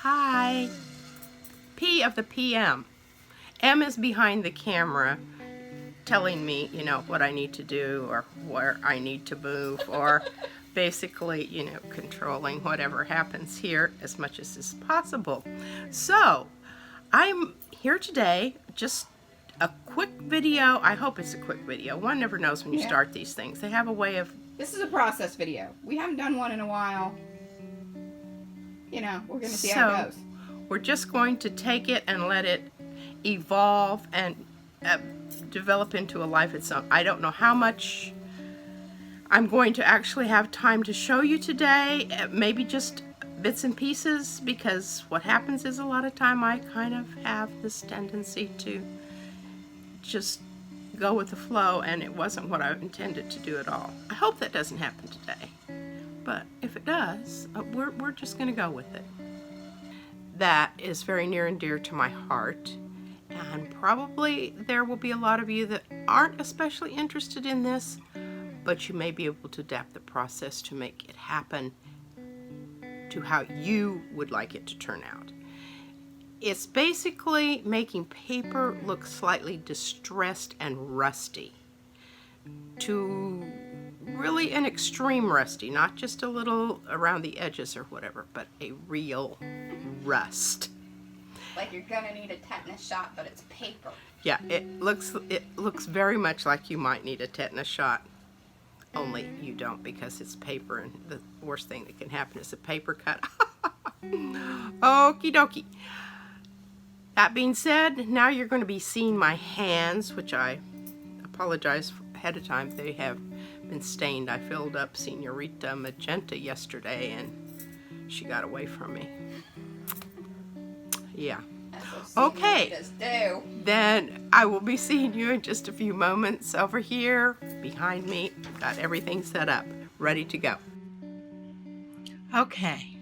Hi. P of the PM. M is behind the camera telling me, what I need to do or where I need to move or basically, controlling whatever happens here as much as is possible. So, I'm here today, just a quick video. I hope it's a quick video. One never knows when you start these things. They have a way of... This is a process video. We haven't done one in a while. We're going to see how it goes. We're just going to take it and let it evolve and develop into a life of its own. I don't know how much I'm going to actually have time to show you today. Maybe just bits and pieces, because what happens is a lot of time I kind of have this tendency to just go with the flow, and it wasn't what I intended to do at all. I hope that doesn't happen today, but if it does, we're just going to go with it. That is very near and dear to my heart, and probably there will be a lot of you that aren't especially interested in this, but you may be able to adapt the process to make it happen to how you would like it to turn out. It's basically making paper look slightly distressed and rusty, to really an extreme rusty, not just a little around the edges or whatever, but a real rust. Like you're gonna need a tetanus shot, but it's paper. Yeah, it looks very much like you might need a tetanus shot, only you don't, because it's paper, and the worst thing that can happen is a paper cut. Okie dokie. That being said, now you're going to be seeing my hands, which I apologize ahead of time. They have been stained. I filled up Senorita Magenta yesterday, and she got away from me. Yeah. Okay. Then I will be seeing you in just a few moments. Over here, behind me, got everything set up, ready to go. Okay.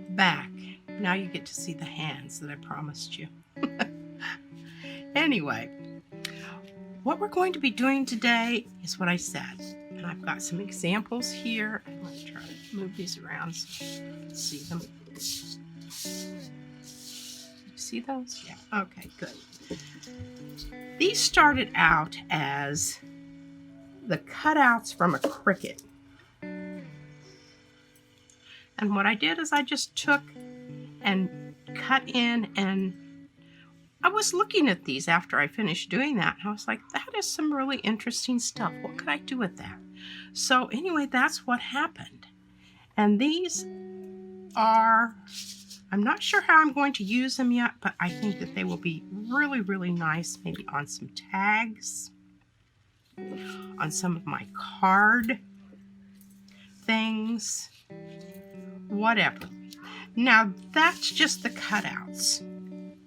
Back. Now you get to see the hands that I promised you. Anyway, what we're going to be doing today is what I said. And I've got some examples here. I'm going to try to move these around so you can see them. You see those? Yeah. Okay, good. These started out as the cutouts from a cricket. And what I did is I just took and cut in, and I was looking at these after I finished doing that, and I was like, that is some really interesting stuff. What could I do with that? So anyway, that's what happened. And these are, I'm not sure how I'm going to use them yet, but I think that they will be really, really nice, maybe on some tags, on some of my card things, whatever. Now, that's just the cutouts.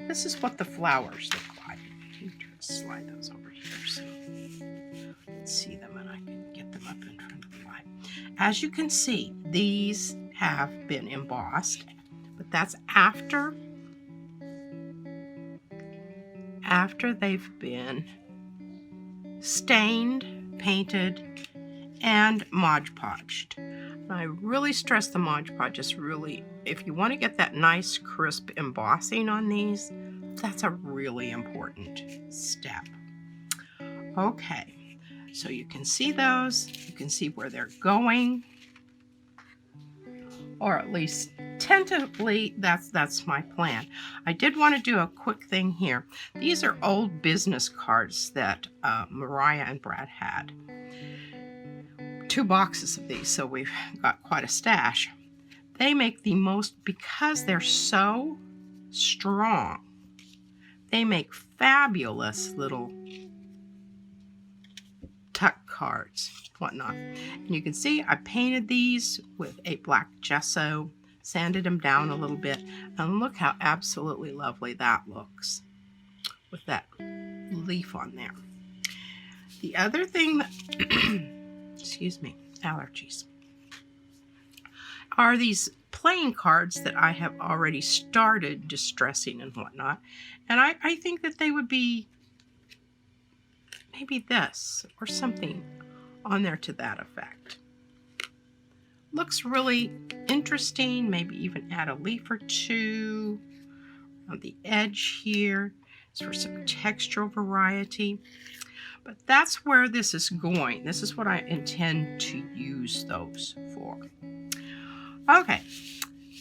This is what the flowers look like. Let me try to slide those over here so you can see them, and I can get them up in front of the light. As you can see, these have been embossed, but that's after they've been stained, painted, and Mod Podged. I really stress the Mod Podge. Just really, if you want to get that nice crisp embossing on these, that's a really important step. Okay, so you can see those, you can see where they're going, or at least tentatively that's my plan. I did want to do a quick thing here. These are old business cards that Mariah and Brad had. 2 boxes of these, so we've got quite a stash. They make the most, because they're so strong, they make fabulous little tuck cards, whatnot. And you can see I painted these with a black gesso, sanded them down a little bit, and look how absolutely lovely that looks with that leaf on there. The other thing that excuse me, allergies, are these playing cards that I have already started distressing and whatnot. And I think that they would be maybe this or something on there to that effect. Looks really interesting. Maybe even add a leaf or two on the edge here. It's for some textural variety. But that's where this is going. This is what I intend to use those for. Okay,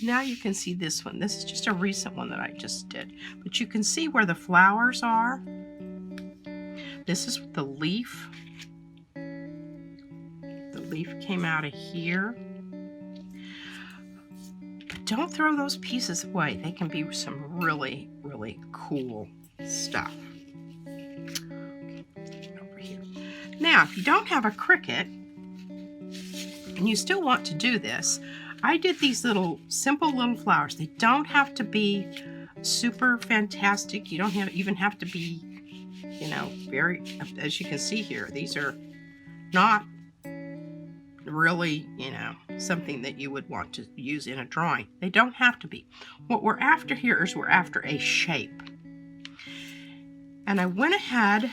now you can see this one. This is just a recent one that I just did. But you can see where the flowers are. This is the leaf. The leaf came out of here. But don't throw those pieces away. They can be some really, really cool stuff. Now, if you don't have a Cricut, and you still want to do this, I did these little, simple little flowers. They don't have to be super fantastic. You don't even have to be, you know, very, as you can see here, these are not really, you know, something that you would want to use in a drawing. They don't have to be. What we're after here is we're after a shape. And I went ahead,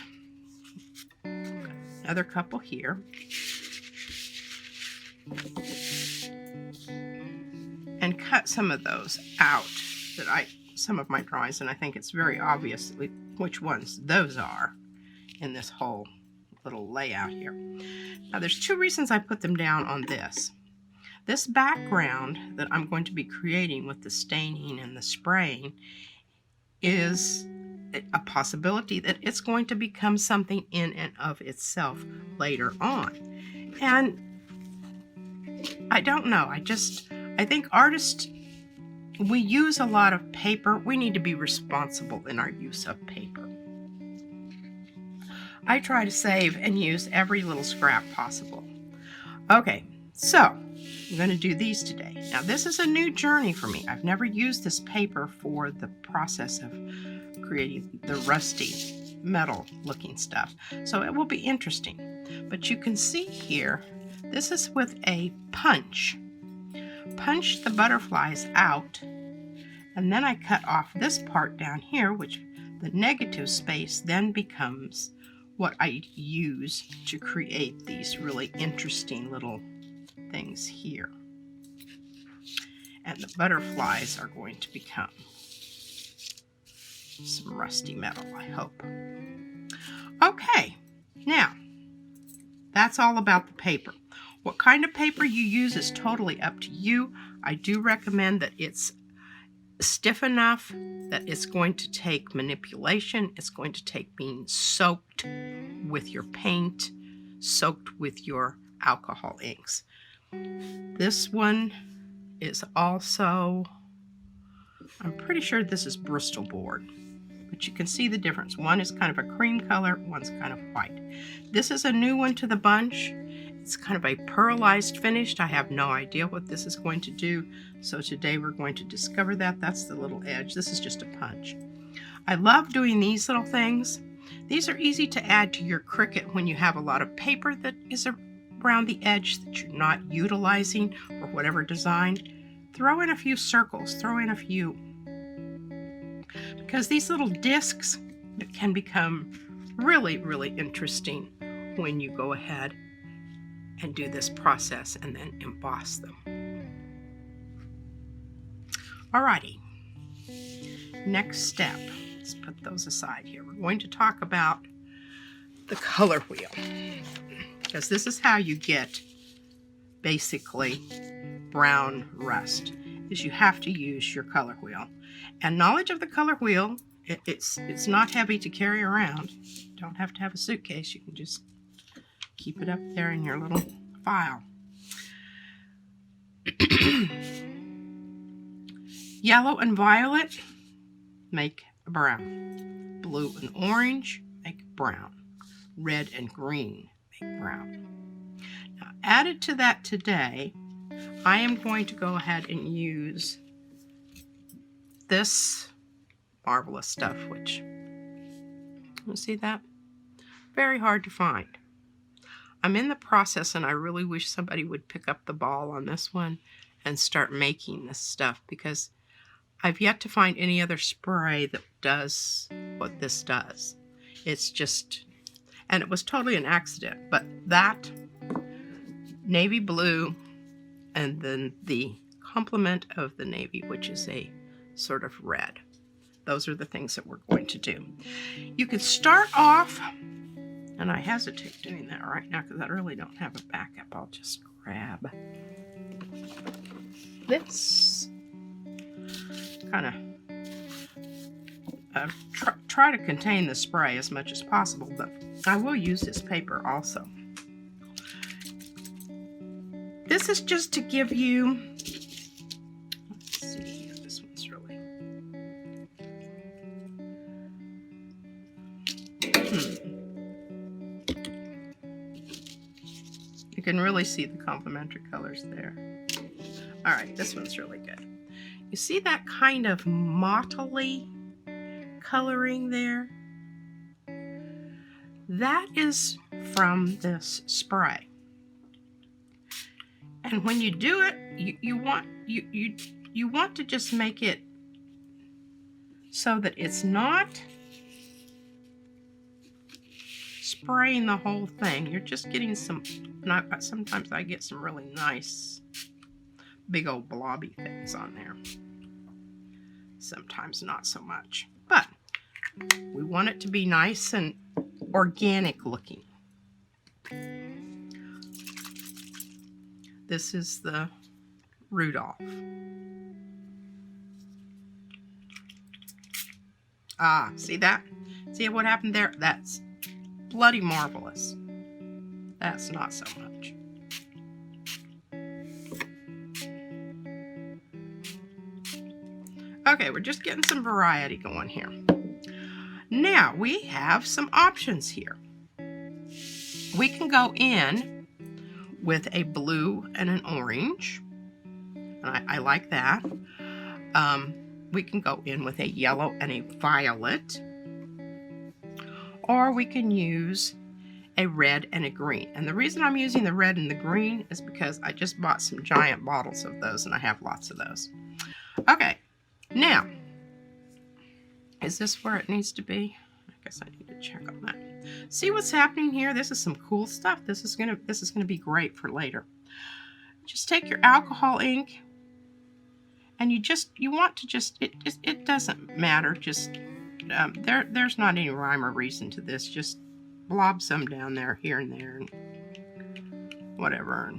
another couple here, and cut some of those out that some of my drawings, and I think it's very obvious which ones those are in this whole little layout here. Now there's two reasons I put them down on this. This background that I'm going to be creating with the staining and the spraying is a possibility that it's going to become something in and of itself later on. And I don't know, I think artists, we use a lot of paper. We need to be responsible in our use of paper. I try to save and use every little scrap possible. Okay, so I'm going to do these today. Now this is a new journey for me. I've never used this paper for the process of creating the rusty metal looking stuff, so it will be interesting. But you can see here, this is with a punch. Punch the butterflies out, and then I cut off this part down here, which the negative space then becomes what I use to create these really interesting little things here. And the butterflies are going to become some rusty metal, I hope. Okay, now that's all about the paper. What kind of paper you use is totally up to you. I do recommend that it's stiff enough that it's going to take manipulation. It's going to take being soaked with your paint, soaked with your alcohol inks. This one is also, I'm pretty sure this is Bristol board, but you can see the difference. One is kind of a cream color, one's kind of white. This is a new one to the bunch. It's kind of a pearlized finish. I have no idea what this is going to do, so today we're going to discover that. That's the little edge. This is just a punch. I love doing these little things. These are easy to add to your Cricut when you have a lot of paper that is around the edge that you're not utilizing for whatever design. Throw in a few circles, throw in a few, because these little discs can become really, really interesting when you go ahead and do this process and then emboss them. Alrighty, next step, let's put those aside here. We're going to talk about the color wheel, because this is how you get basically brown rust, is you have to use your color wheel. And knowledge of the color wheel, it's not heavy to carry around. You don't have to have a suitcase, you can just keep it up there in your little file. Yellow and violet make brown. Blue and orange make brown. Red and green make brown. Now, added to that today, I am going to go ahead and use this marvelous stuff, which, you see that? Very hard to find. I'm in the process, and I really wish somebody would pick up the ball on this one and start making this stuff, because I've yet to find any other spray that does what this does. It's just, and it was totally an accident, but that navy blue and then the complement of the navy, which is a sort of red. Those are the things that we're going to do. You can start off, and I hesitate doing that right now because I really don't have a backup. I'll just grab this, kind of try to contain the spray as much as possible, but I will use this paper also. This is just to give you, let's see, this one's really, you can really see the complementary colors there. All right, this one's really good. You see that kind of mottly coloring there? That is from this spray. And when you do it, you want to just make it so that it's not spraying the whole thing. You're just getting some, sometimes I get some really nice big old blobby things on there. Sometimes not so much. But we want it to be nice and organic looking. This is the Rudolph. Ah, see that? See what happened there? That's bloody marvelous. That's not so much. Okay, we're just getting some variety going here. Now, we have some options here. We can go in with a blue and an orange. And I like that. We can go in with a yellow and a violet. Or we can use a red and a green. And the reason I'm using the red and the green is because I just bought some giant bottles of those and I have lots of those. Okay, now, is this where it needs to be? I guess I need to check on that. See what's happening here? This is some cool stuff. This is gonna be great for later. Just take your alcohol ink, and it doesn't matter. Just there's not any rhyme or reason to this. Just blob some down there, here and there, and whatever.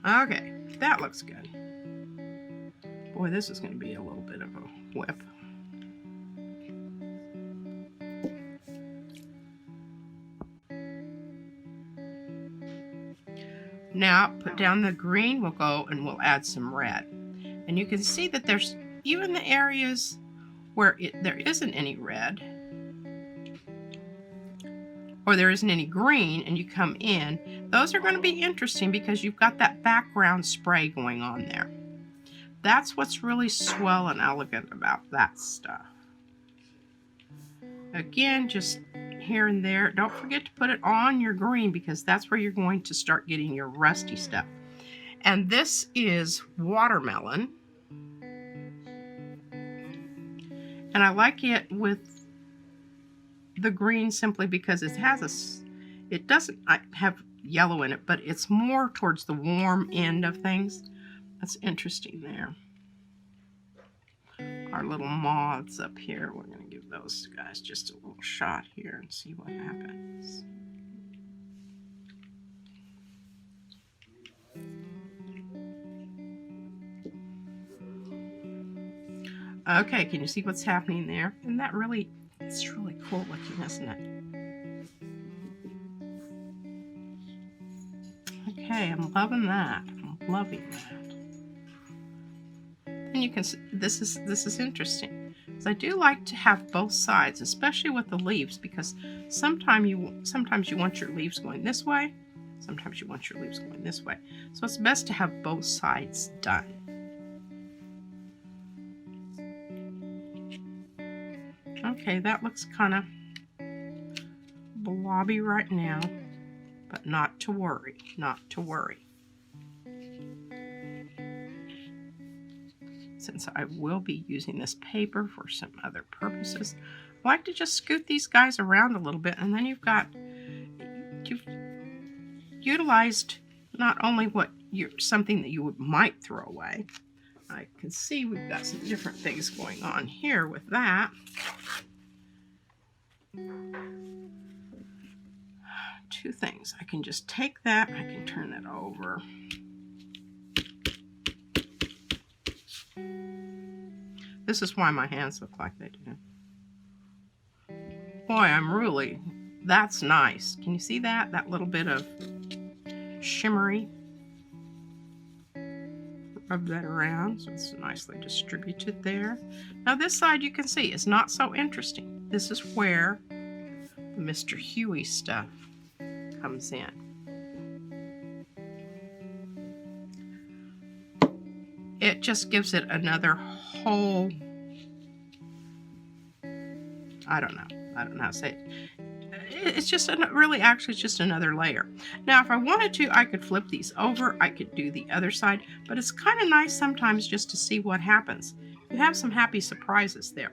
Okay, that looks good. Boy, this is going to be a little bit of a whip. Now, put down the green, we'll go and we'll add some red. And you can see that there's even the areas where there isn't any red, or there isn't any green, and you come in, those are going to be interesting because you've got that background spray going on there. That's what's really swell and elegant about that stuff. Again, just here and there. Don't forget to put it on your green because that's where you're going to start getting your rusty stuff. And this is watermelon. And I like it with the green simply because it has it doesn't have yellow in it, but it's more towards the warm end of things. That's interesting there. Our little moths up here, we're going to give those guys just a little shot here and see what happens. Okay, can you see what's happening there? And that really, it's really cool looking, isn't it? Okay, I'm loving that. I'm loving that. And you can see, this is interesting. So I do like to have both sides, especially with the leaves, because sometimes you want your leaves going this way, sometimes you want your leaves going this way. So it's best to have both sides done. Okay, that looks kind of blobby right now, but not to worry, not to worry. Since I will be using this paper for some other purposes, I like to just scoot these guys around a little bit, and then utilized not only something that you might throw away. I can see we've got some different things going on here with that. Two things. I can just take that, I can turn that over. This is why my hands look like they do. Boy, that's nice. Can you see that? That little bit of shimmery. Rub that around so it's nicely distributed there. Now this side you can see is not so interesting. This is where the Mr. Huey stuff comes in. It just gives it another whole, I don't know how to say it. It's just actually just another layer. Now if I wanted to, I could flip these over, I could do the other side, but it's kind of nice sometimes just to see what happens. You have some happy surprises there.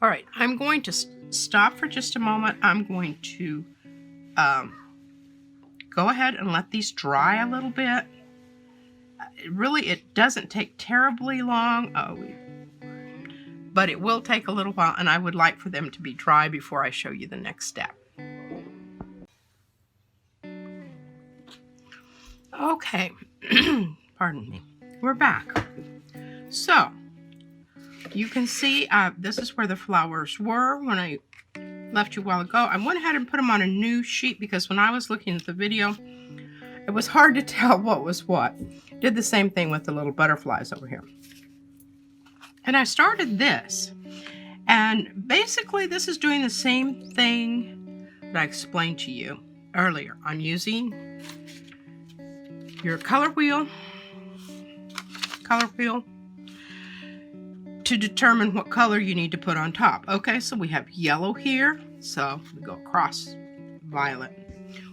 All right, I'm going to stop for just a moment. I'm going to go ahead and let these dry a little bit. It doesn't take terribly long. But it will take a little while, and I would like for them to be dry before I show you the next step. Okay, pardon me. We're back. So, you can see this is where the flowers were when I left you a while ago. I went ahead and put them on a new sheet because when I was looking at the video, it was hard to tell what was what. Did the same thing with the little butterflies over here. And I started this, and basically this is doing the same thing that I explained to you earlier. I'm using your color wheel to determine what color you need to put on top. Okay, so we have yellow here, so we go across violet.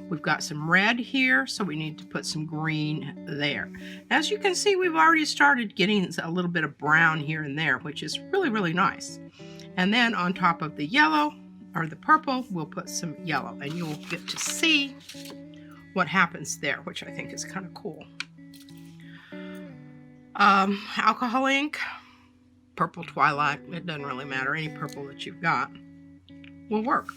We've got some red here, so we need to put some green there. As you can see, we've already started getting a little bit of brown here and there, which is really, really nice. And then on top of the yellow, or the purple, we'll put some yellow, and you'll get to see what happens there, which I think is kind of cool. Alcohol ink, purple twilight, it doesn't really matter, any purple that you've got will work.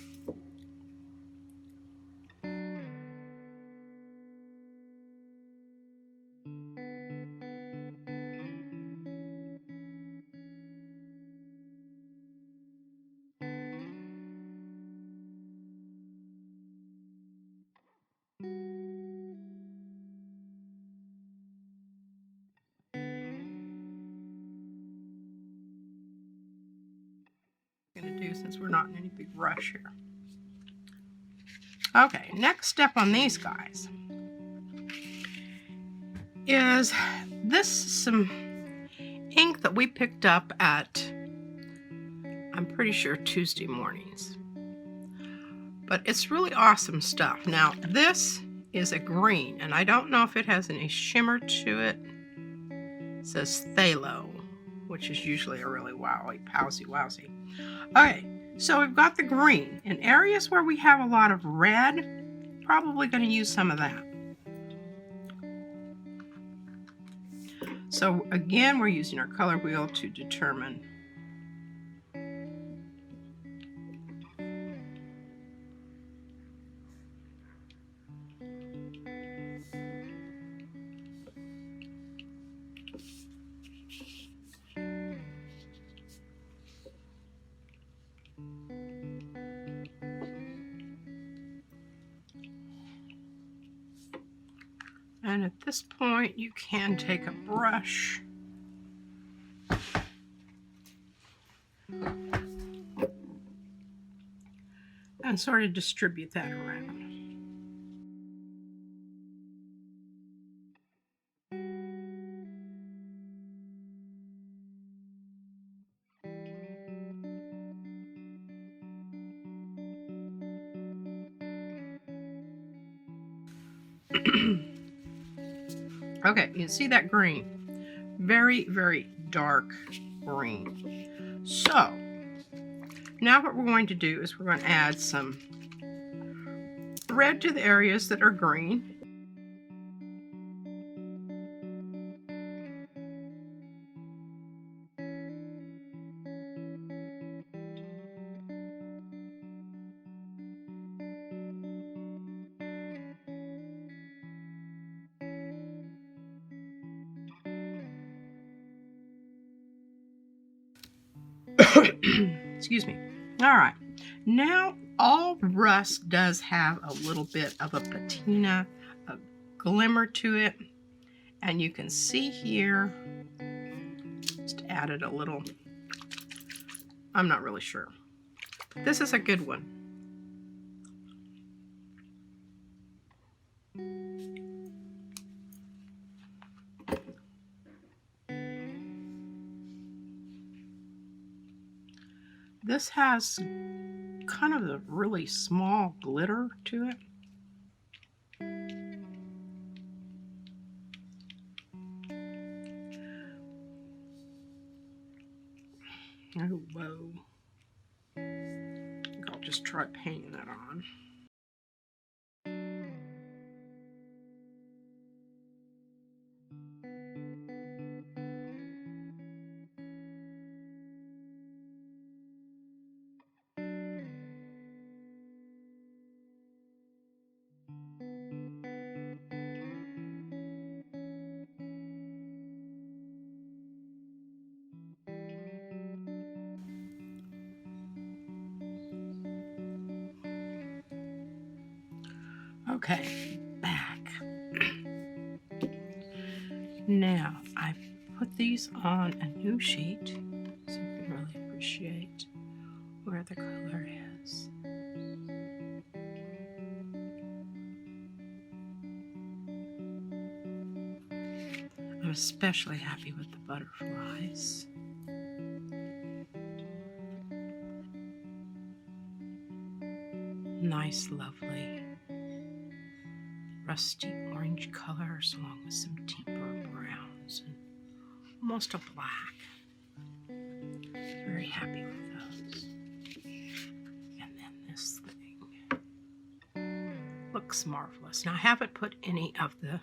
Going to do since we're not in any big rush here. Okay, next step on these guys is some ink that we picked up at, I'm pretty sure, Tuesday mornings. But it's really awesome stuff. Now this is a green, and I don't know if it has any shimmer to it. It says phthalo, which is usually a really wowsy. Okay, so we've got the green. In areas where we have a lot of red, probably going to use some of that. So again, we're using our color wheel to determine and at this point, you can take a brush and sort of distribute that around. Okay, you can see that green. Very, very dark green. So, now what we're going to do is we're going to add some red to the areas that are green. Excuse me. All right. Now, all rust does have a little bit of a patina, a glimmer to it. And you can see here, just added a little, I'm not really sure. This is a good one. This has kind of a really small glitter to it. Oh, whoa. I'll just try painting that on. Okay, back. Now, I put these on a new sheet so you can really appreciate where the color is. I'm especially happy with the butterflies. Nice, lovely, rusty orange colors along with some deeper browns and almost a black. Very happy with those. And then this thing looks marvelous. Now I haven't put any of the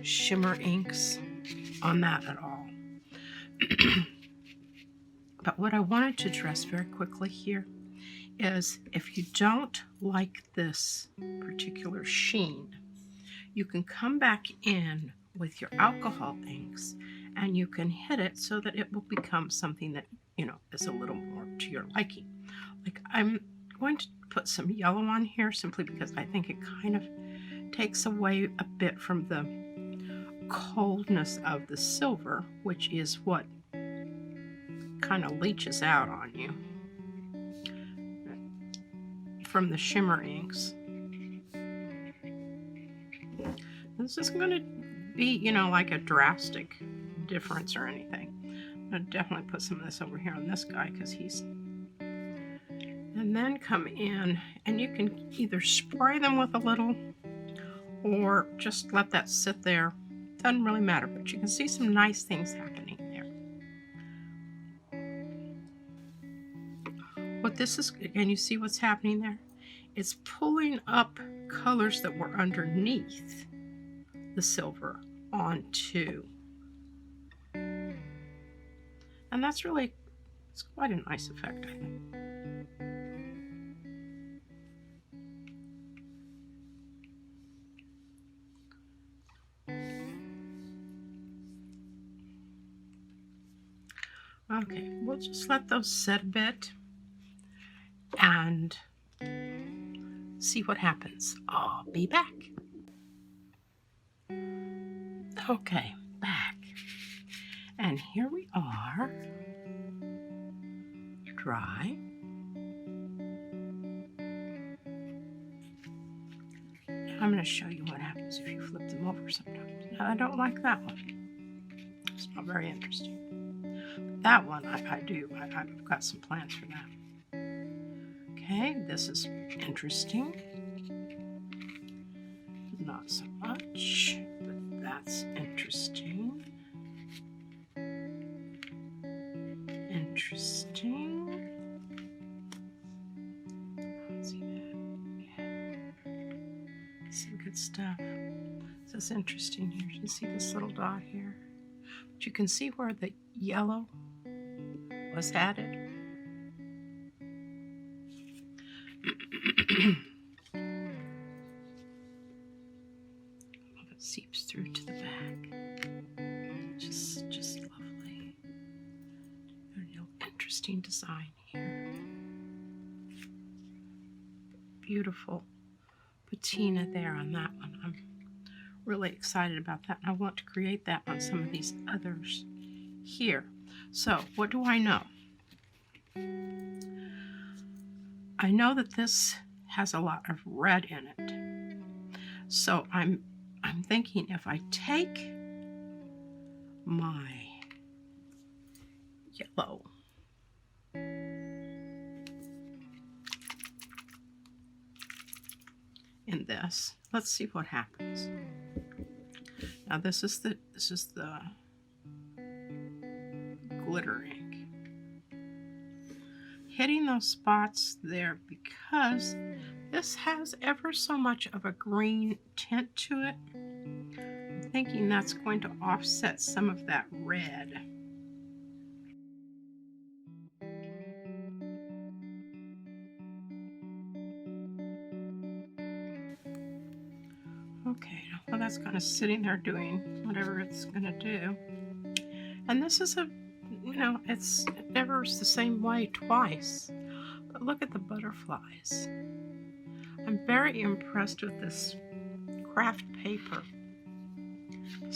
shimmer inks on that at all. But what I wanted to address very quickly here is if you don't like this particular sheen, you can come back in with your alcohol inks and you can hit it so that it will become something that, you know, is a little more to your liking. Like I'm going to put some yellow on here simply because I think it kind of takes away a bit from the coldness of the silver, which is what kind of leaches out on you from the shimmer inks. This isn't going to be, you know, like a drastic difference or anything. I'm going to definitely put some of this over here on this guy because he's... And then come in and you can either spray them with a little or just let that sit there. Doesn't really matter, but you can see some nice things happening there. What this is, and you see what's happening there? It's pulling up colors that were underneath the silver onto. And that's really, it's quite a nice effect, I think. Okay, we'll just let those set a bit and see what happens. I'll be back. Okay, back. And here we are. Dry. Now I'm going to show you what happens if you flip them over sometimes. Now, I don't like that one. It's not very interesting. That one I do. I've got some plans for that. Okay, this is interesting. Not so much, but that's interesting. Interesting. Let's see that. Yeah. Some good stuff. This is interesting here. You see this little dot here? But you can see where the yellow was added. It seeps through to the back. Just lovely. Real interesting design here. Beautiful patina there on that one. I'm really excited about that. And I want to create that on some of these others here. So what do I know? I know that this has a lot of red in it. So I'm thinking if I take my yellow in this, let's see what happens. Now this is the glitter ink. Hitting those spots there because this has ever so much of a green tint to it. I'm thinking that's going to offset some of that red. Okay, well that's kind of sitting there doing whatever it's gonna do. And this is a, it never is the same way twice. But look at the butterflies. I'm very impressed with this craft paper.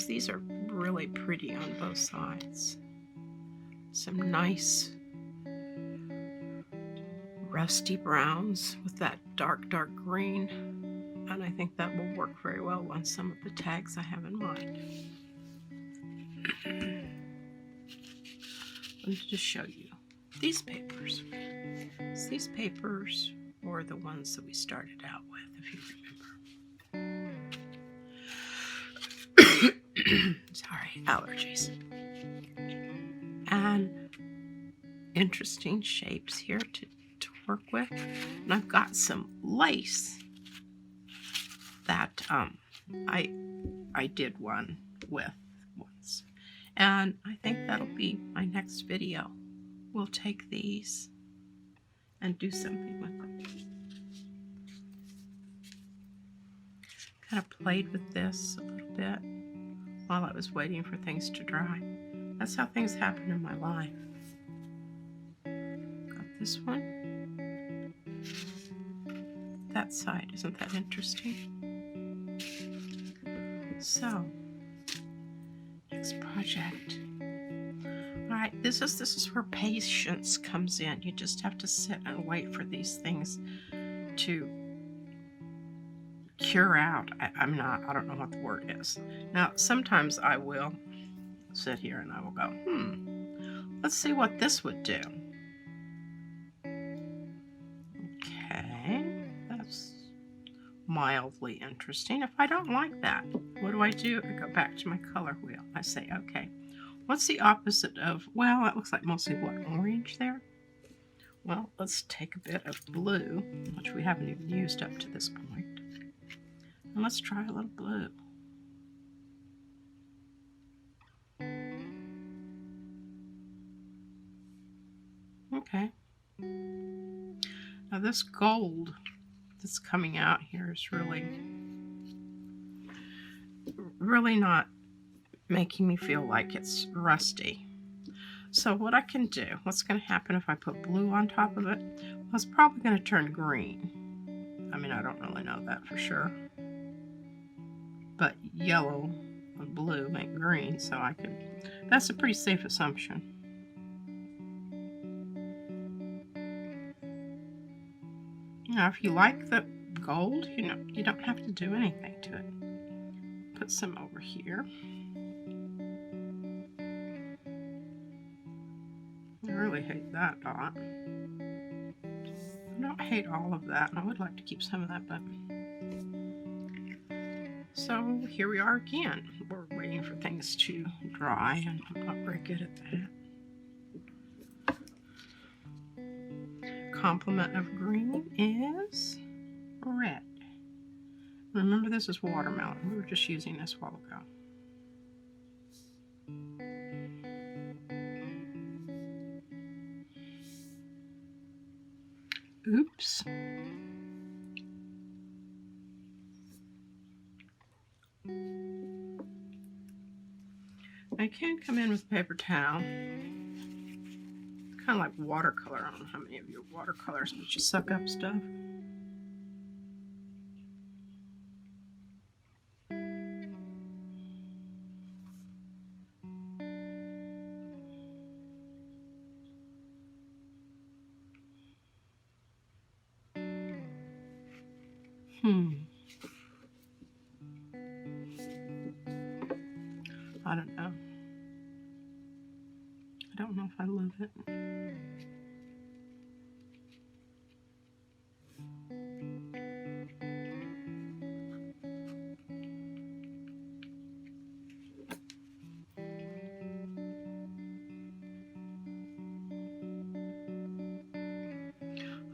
These are really pretty on both sides. Some nice rusty browns with that dark green. And I think that will work very well on some of the tags I have in mind. Let me just show you these papers. So these papers were the ones that we started out with, if you remember. Sorry, allergies. And interesting shapes here to work with. And I've got some lace that I did one with once. And I think that'll be my next video. We'll take these and do something with them. Kind of played with this a little bit while I was waiting for things to dry. That's how things happen in my life. Got this one. That side, isn't that interesting? So, next project. Alright, this is where patience comes in. You just have to sit and wait for these things to cure out. I don't know what the word is. Now, sometimes I will sit here and I will go, let's see what this would do. Okay, that's mildly interesting. If I don't like that, what do? I go back to my color wheel. I say, okay, what's the opposite of, well, it looks like mostly what, orange there? Well, let's take a bit of blue, which we haven't even used up to this point. And let's try a little blue. Okay. Now this gold that's coming out here is really not making me feel like it's rusty. So what I can do, what's going to happen if I put blue on top of it? Well, it's probably going to turn green. I mean, I don't really know that for sure. But yellow and blue make green, so that's a pretty safe assumption. Now, if you like the gold, you don't have to do anything to it. Put some over here. I really hate that dot. I don't hate all of that, and I would like to keep some of that, but... So here we are again. We're waiting for things to dry, and I'm not very good at that. Complement of green is red. Remember, this is watermelon. We were just using this a while ago. Oops. I can come in with paper towel. It's kind of like watercolor. I don't know how many of you are watercolors, but you suck up stuff. I don't know. I don't know if I love it.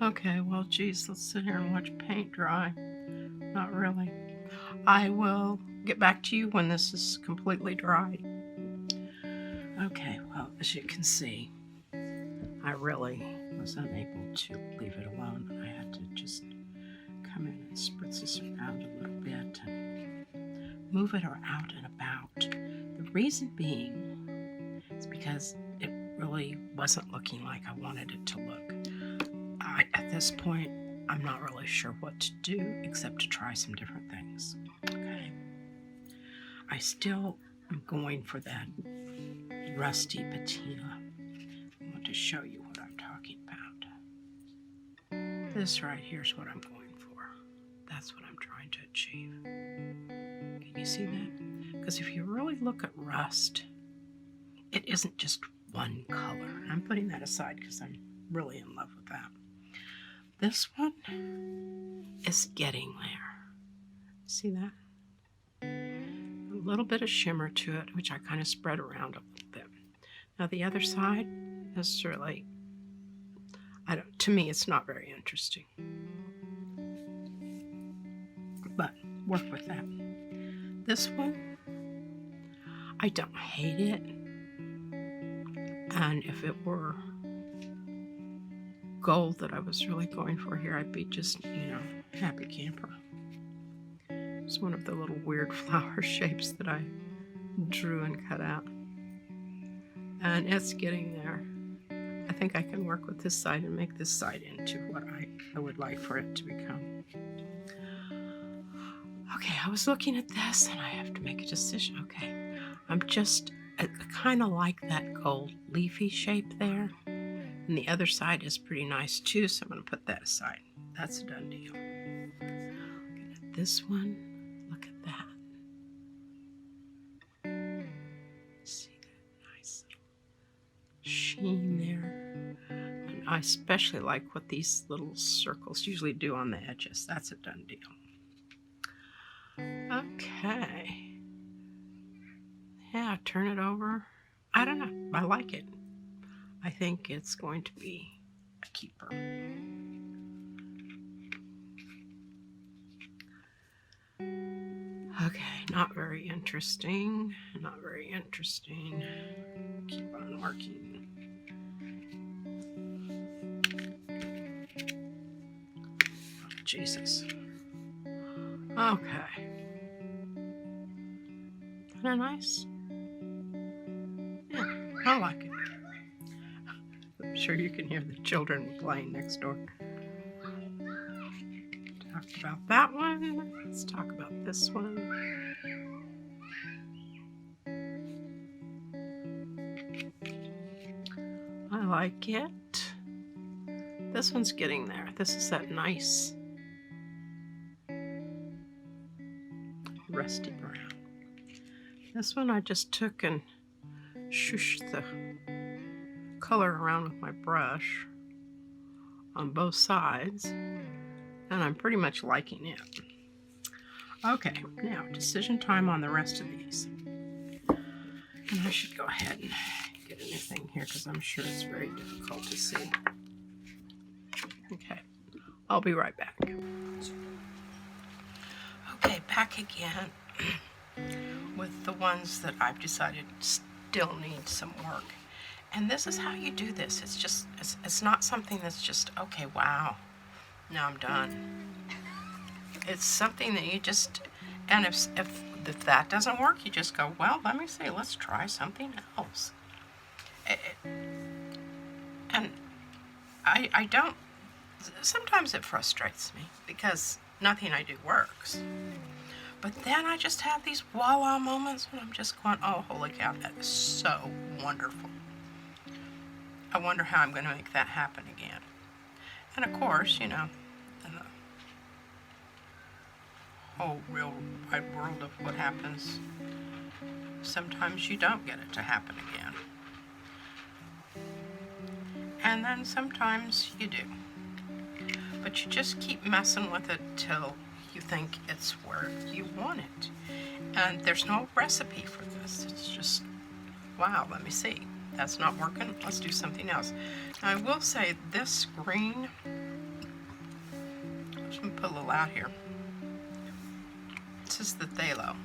Okay, well, geez, let's sit here and watch paint dry. Not really. I will get back to you when this is completely dry. Okay, well, as you can see, I really was unable to leave it alone. I had to just come in and spritz this around a little bit and move it out and about. The reason being is because it really wasn't looking like I wanted it to look. At this point, I'm not really sure what to do except to try some different things. Okay. I still am going for that rusty patina. I want to show you what I'm talking about. This right here is what I'm going for. That's what I'm trying to achieve. Can you see that? Because if you really look at rust, it isn't just one color. And I'm putting that aside because I'm really in love with that. This one is getting there. See that? A little bit of shimmer to it, which I kind of spread around a little bit. Now the other side is really, to me it's not very interesting. But work with that. This one, I don't hate it. And if it were gold that I was really going for here, I'd be just, happy camper. It's one of the little weird flower shapes that I drew and cut out. And it's getting there. I think I can work with this side and make this side into what I would like for it to become. Okay, I was looking at this and I have to make a decision. Okay, I kind of like that gold leafy shape there. And the other side is pretty nice too, so I'm going to put that aside. That's a done deal. Looking at this one, look at that. See that nice little sheen there? And I especially like what these little circles usually do on the edges. That's a done deal. Okay. Yeah, turn it over. I don't know. I like it. I think it's going to be a keeper. Okay, not very interesting. Not very interesting. Keep on working. Oh, Jesus. Okay. Isn't that nice? Yeah, I like it. I'm sure you can hear the children playing next door. Talked about that one. Let's talk about this one. I like it. This one's getting there. This is that nice rusty brown. This one I just took and shushed the color around with my brush on both sides, and I'm pretty much liking it. Okay, now decision time on the rest of these. And I should go ahead and get a new thing here because I'm sure it's very difficult to see. Okay, I'll be right back. Okay, back again with the ones that I've decided still need some work. And this is how you do this. It's just, it's not something that's just, okay, wow, now I'm done. It's something that you just, and if that doesn't work, you just go, well, let me see, let's try something else. And I don't, sometimes it frustrates me because nothing I do works. But then I just have these voila moments when I'm just going, oh, holy cow, that is so wonderful. I wonder how I'm going to make that happen again. And of course, you know, in the whole real wide world of what happens, sometimes you don't get it to happen again. And then sometimes you do. But you just keep messing with it till you think it's where you want it. And there's no recipe for this. It's just, wow, let me see. That's not working. Let's do something else. Now, I will say this green, I'm just going to put a little out here. This is the phthalo.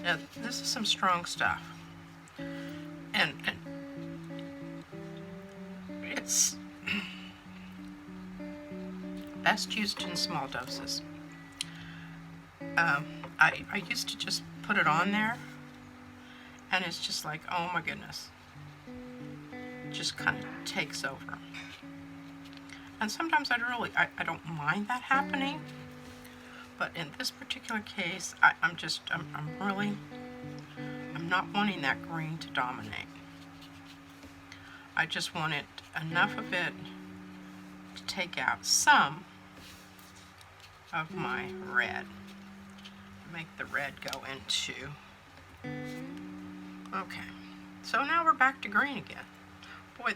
Now, this is some strong stuff. And it's best used in small doses. I used to just put it on there, and it's just like, oh my goodness, it just kind of takes over. And sometimes I don't mind that happening, but in this particular case, I'm not wanting that green to dominate. I just want it, enough of it to take out some of my red. Make the red go into, okay. So now we're back to green again. Boy,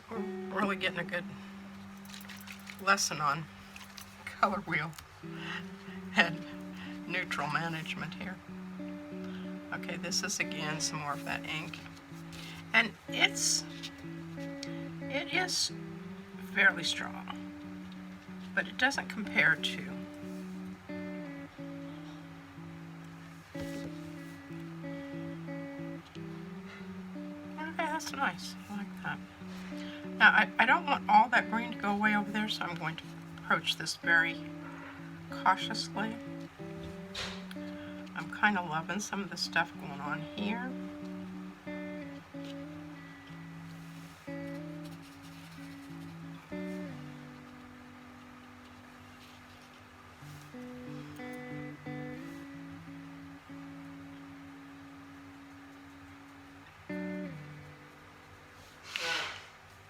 we're really getting a good lesson on color wheel and neutral management here. Okay, this is again some more of that ink. And it is fairly strong, but it doesn't compare to that's nice. I like that. Now, I don't want all that green to go away over there, so I'm going to approach this very cautiously. I'm kind of loving some of the stuff going on here.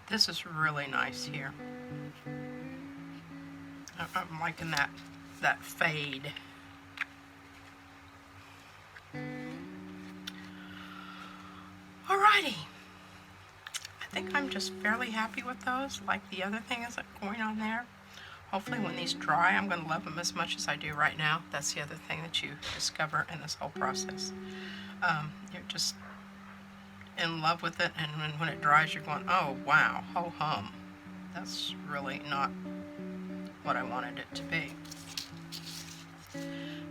This is really nice here. I'm liking that fade. Alrighty. I think I'm just fairly happy with those, like the other thing is going on there. Hopefully when these dry, I'm going to love them as much as I do right now. That's the other thing that you discover in this whole process. You're just in love with it, and when it dries, you're going, oh wow, ho hum. That's really not what I wanted it to be.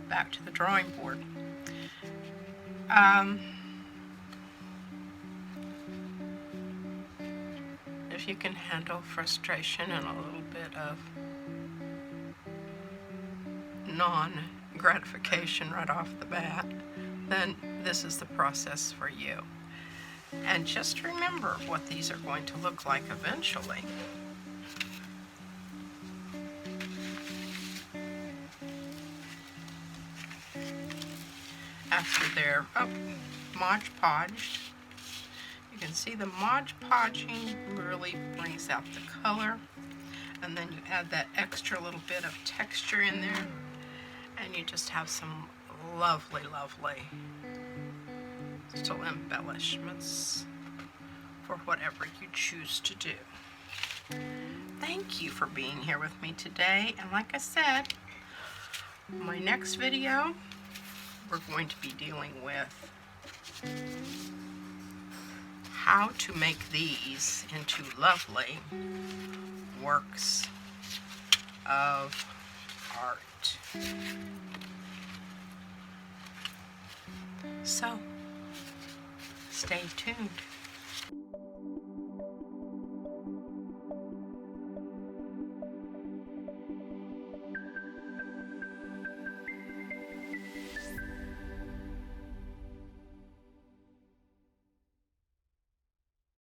Back to the drawing board. If you can handle frustration and a little bit of non-gratification right off the bat, then this is the process for you. And just remember what these are going to look like eventually. After they're Mod Podged. You can see the Mod Podging really brings out the color. And then you add that extra little bit of texture in there. And you just have some lovely, lovely little embellishments for whatever you choose to do. Thank you for being here with me today, and like I said, my next video we're going to be dealing with how to make these into lovely works of art. So, stay tuned.